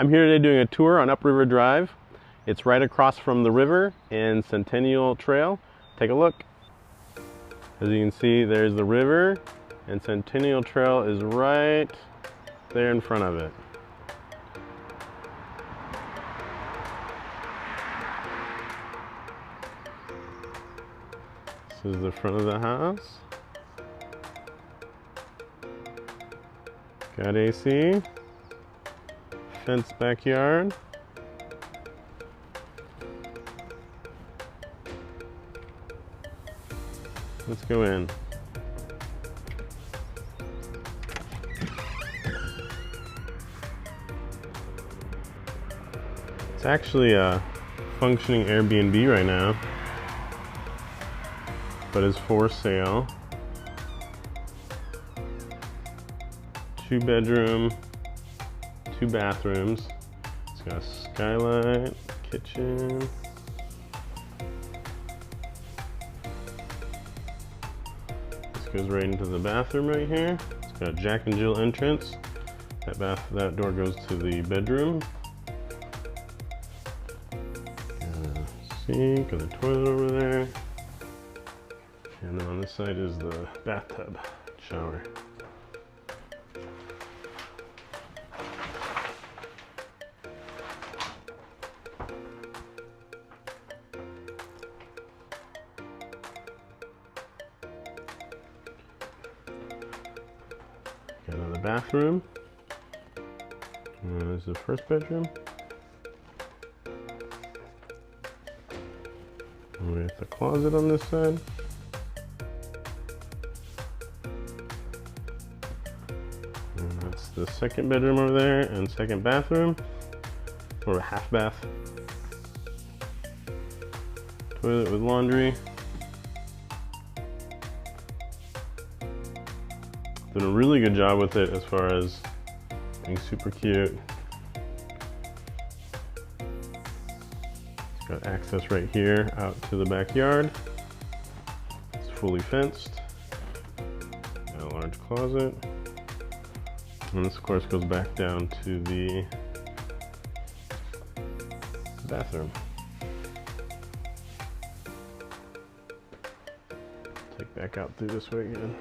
I'm here today doing a tour on Upriver Drive. It's right across from the river and Centennial Trail. Take a look. As you can see, there's the river and Centennial Trail is right there in front of it. This is the front of the house. Got AC. Fenced backyard. Let's go in. It's actually a functioning Airbnb right now, but is for sale. 2-bedroom, 2 bathrooms. It's got a skylight, kitchen. This goes right into the bathroom right here. It's got a Jack and Jill entrance. That door goes to the bedroom. Got a sink, got a toilet over there. And then on this side is the bathtub, shower. Got another bathroom. There's the first bedroom. We have the closet on this side. And that's the second bedroom over there and second bathroom, or a half bath. Toilet with laundry. Done a really good job with it as far as being super cute. It's got access right here out to the backyard. It's fully fenced. Got a large closet. And this of course goes back down to the bathroom. Take back out through this way again.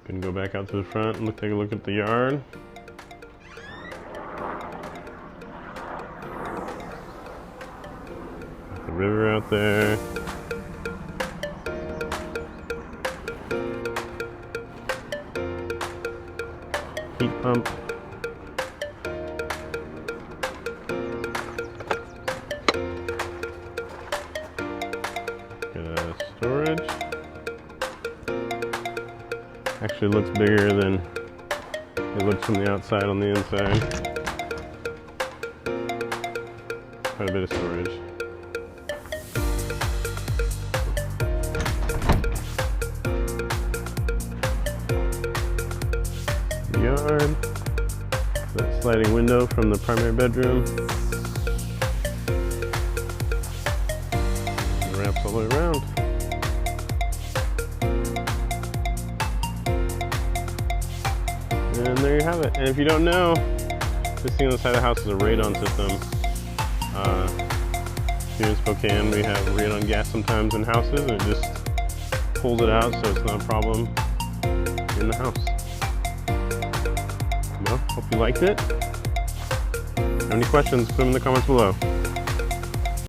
Can go back out to the front and take a look at the yard. Got the river out there. Heat pump. Got a storage. Actually looks bigger than it looks from the outside on the inside. Quite a bit of storage. The yard. That sliding window from the primary bedroom. It wraps all the way around. And there you have it. And if you don't know, this thing on the side of the house is a radon system. Here in Spokane, we have radon gas sometimes in houses, and it just pulls it out, so it's not a problem in the house. Well, hope you liked it. If you have any questions, put them in the comments below.